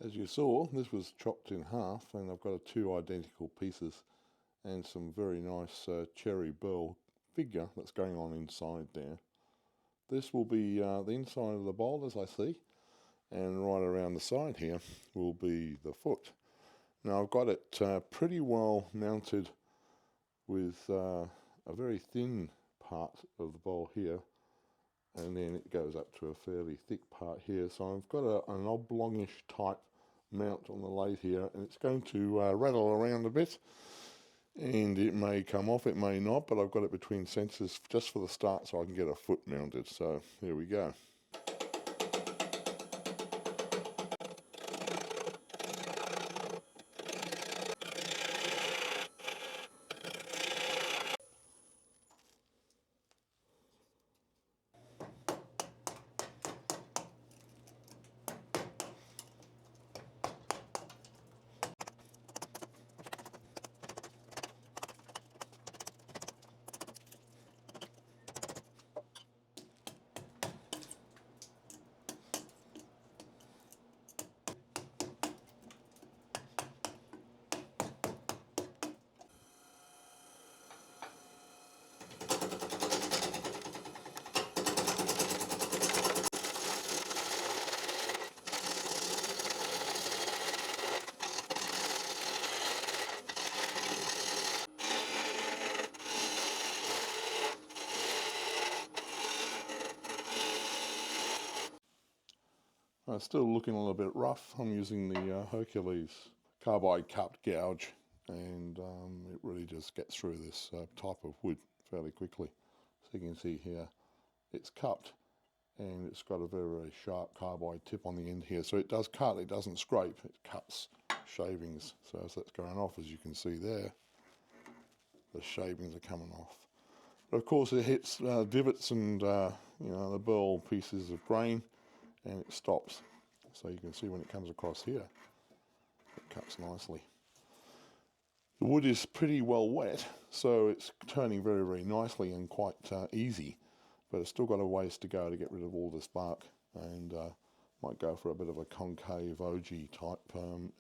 As you saw, this was chopped in half, and I've got two identical pieces and some very nice cherry Burl figure that's going on inside there. This will be the inside of the bowl, as I see, and right around the side here will be the foot. Now I've got it pretty well mounted with a very thin part of the bowl here, and then it goes up to a fairly thick part here. So I've got an oblongish type mount on the lathe here, and it's going to rattle around a bit, and it may come off, it may not, but I've got it between sensors just for the start so I can get a foot mounted. So here we go. It's still looking a little bit rough. I'm using the Hercules carbide cupped gouge, and it really just gets through this type of wood fairly quickly. So you can see here it's cupped, and it's got a very, very sharp carbide tip on the end here. So it does cut, it doesn't scrape, it cuts shavings. So as that's going off, as you can see there, the shavings are coming off. But of course it hits divots and the burl pieces of grain, and it stops. So you can see when it comes across here, it cuts nicely. The wood is pretty well wet, so it's turning very, very nicely and quite easy, but it's still got a ways to go to get rid of all this bark, and might go for a bit of a concave ogee type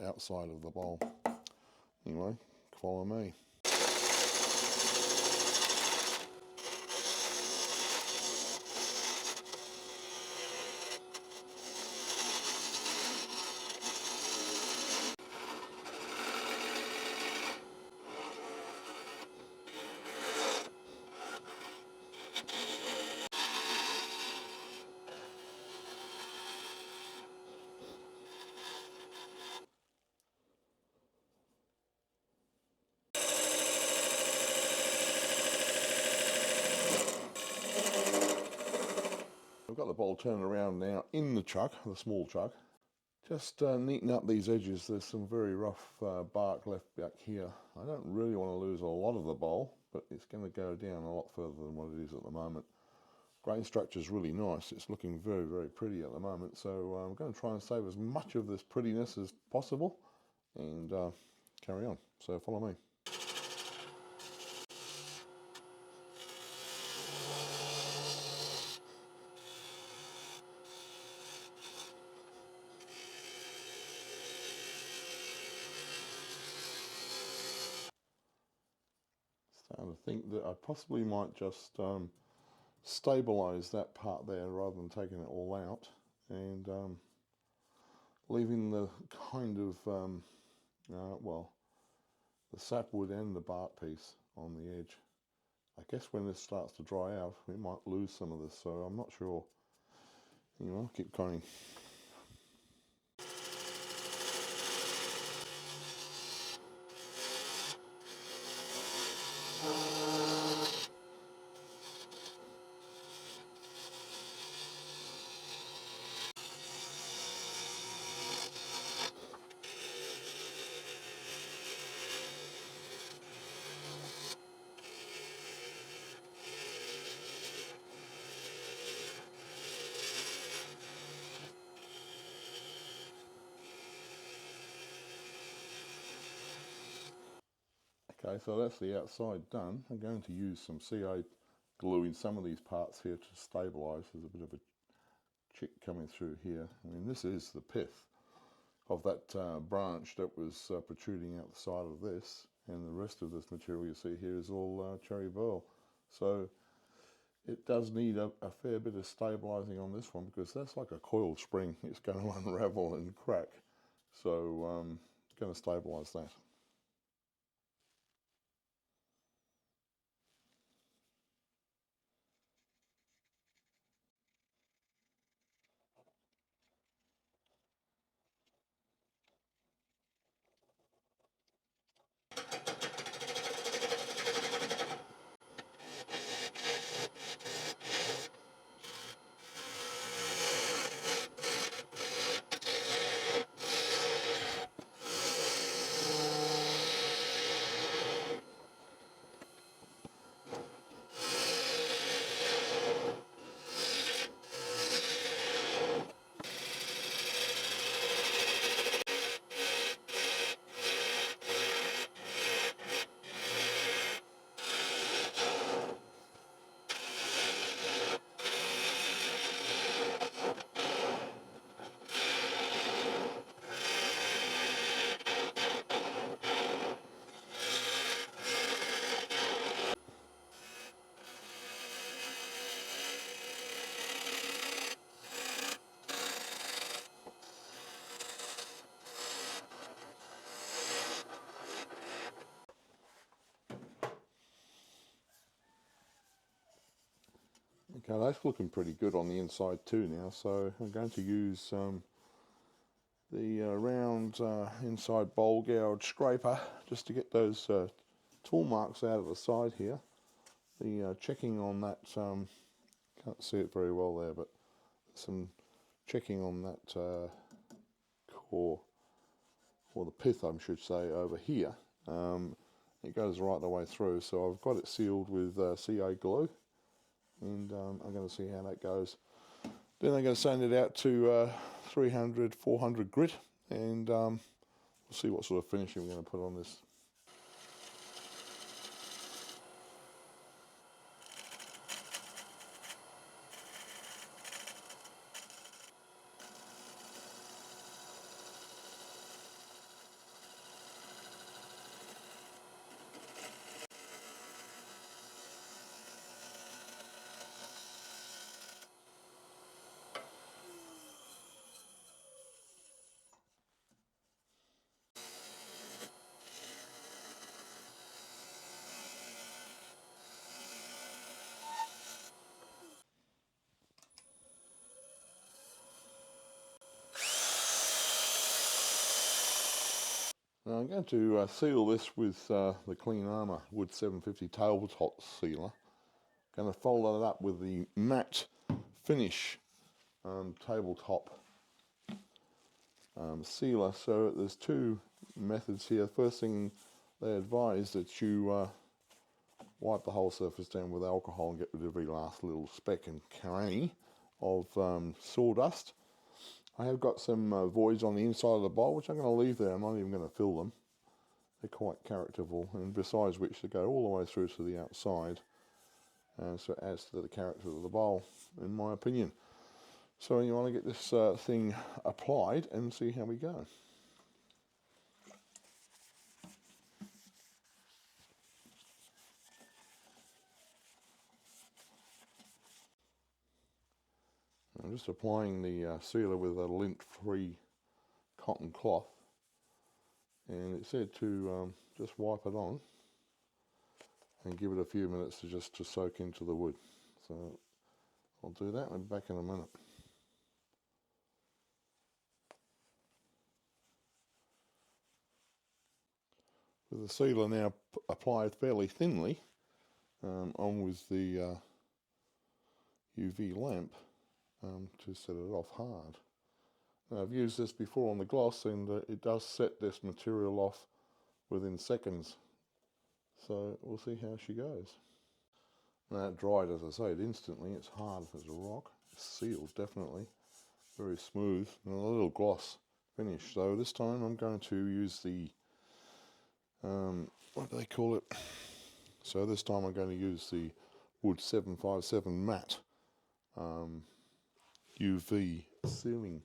outside of the bowl. Anyway, follow me. I've got the bowl turned around now in the chuck, the small chuck. Just neaten up these edges. There's some very rough bark left back here. I don't really want to lose a lot of the bowl, but it's going to go down a lot further than what it is at the moment. Grain structure is really nice. It's looking very, very pretty at the moment. So I'm going to try and save as much of this prettiness as possible and carry on. So follow me. Starting to think that I possibly might just stabilize that part there rather than taking it all out, and leaving the kind of well, the sapwood and the bark piece on the edge. I guess when this starts to dry out, we might lose some of this, so I'm not sure. Anyway, I'll keep going. Okay, so that's the outside done. I'm going to use some CA glue in some of these parts here to stabilise. There's a bit of a chick coming through here. I mean, this is the pith of that branch that was protruding out the side of this, and the rest of this material you see here is all cherry burl. So it does need a fair bit of stabilizing on this one, because that's like a coiled spring. It's going to unravel and crack. So going to stabilize that. Okay, that's looking pretty good on the inside too now, so I'm going to use the round inside bowl gouge scraper just to get those tool marks out of the side here. The checking on that, can't see it very well there, but some checking on that core, or the pith I should say, over here. It goes right the way through, so I've got it sealed with CA glue, and I'm going to see how that goes. Then I'm going to sand it out to 300, 400 grit, and we'll see what sort of finishing we're going to put on this. Now I'm going to seal this with the Clean Armour Wood 750 tabletop sealer. Going to follow that up with the matte finish tabletop sealer. So there's two methods here. First thing, they advise that you wipe the whole surface down with alcohol and get rid of every last little speck and cranny of sawdust. I have got some voids on the inside of the bowl, which I'm going to leave there. I'm not even going to fill them. They're quite characterful, and besides which they go all the way through to the outside, so it adds to the character of the bowl, in my opinion. So you want to get this thing applied and see how we go. I'm just applying the sealer with a lint-free cotton cloth, and it said to just wipe it on and give it a few minutes to soak into the wood. So I'll do that and back in a minute. With the sealer now applied fairly thinly on with the UV lamp to set it off hard. Now, I've used this before on the gloss, and it does set this material off within seconds. So we'll see how she goes. Now it dried, as I say, instantly. It's hard as a rock. It's sealed, definitely. Very smooth, and a little gloss finish. So this time I'm going to use the, what do they call it? So this time I'm going to use the Wood 757 matte UV sealing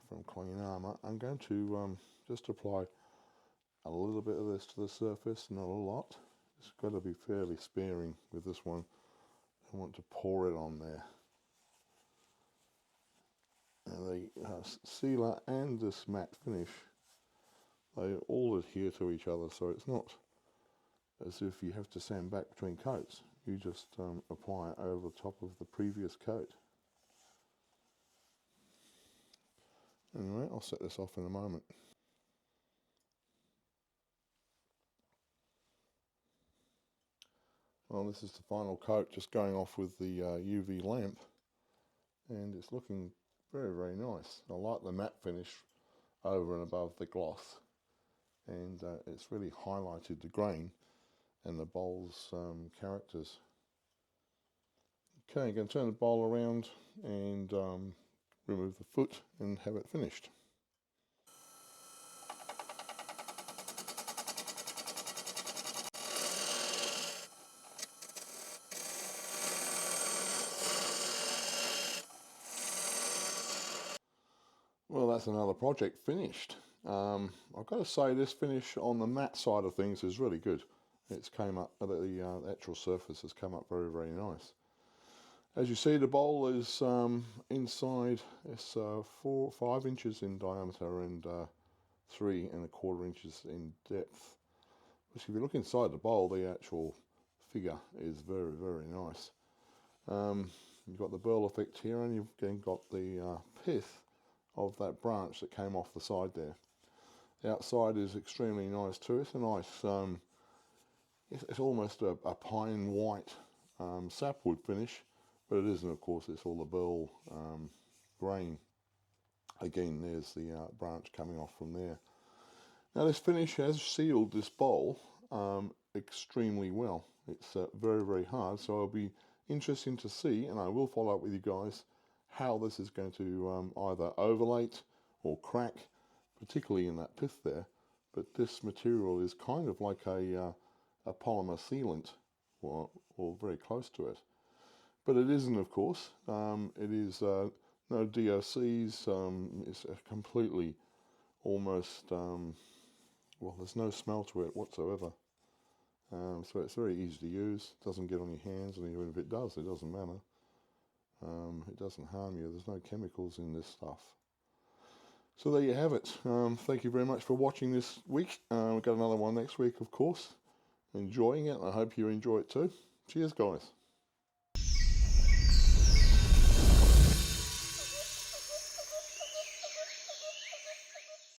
from Clean Armour. I'm going to just apply a little bit of this to the surface, not a lot. It's got to be fairly sparing with this one. I want to pour it on there. And the sealer and this matte finish, they all adhere to each other, so it's not as if you have to sand back between coats. You just apply it over the top of the previous coat. Anyway, I'll set this off in a moment. Well, this is the final coat, just going off with the UV lamp, and it's looking very, very nice. I like the matte finish over and above the gloss, and it's really highlighted the grain and the bowl's characters. Okay, I'm going to turn the bowl around and remove the foot and have it finished. Well, that's another project finished. I've got to say this finish on the matte side of things is really good. It's came up, the actual surface has come up very, very nice. As you see, the bowl is inside, it's 5 inches in diameter and 3¼ inches in depth. Which if you look inside the bowl, the actual figure is very, very nice. You've got the Burl effect here, and you've again got the pith of that branch that came off the side there. The outside is extremely nice too. It's a nice, it's almost a pine white sapwood finish, but it isn't, of course. It's all the Burl grain. Again, there's the branch coming off from there. Now this finish has sealed this bowl extremely well. It's very, very hard, so it'll be interesting to see, and I will follow up with you guys, how this is going to either overlate or crack, particularly in that pith there. But this material is kind of like a polymer sealant, or very close to it. But it isn't, of course. It is no DOCs. It's a completely, almost, well, there's no smell to it whatsoever. So it's very easy to use. It doesn't get on your hands, and even if it does, it doesn't matter. It doesn't harm you. There's no chemicals in this stuff. So there you have it. Thank you very much for watching this week. We've got another one next week, of course. Enjoying it. I hope you enjoy it too. Cheers, guys.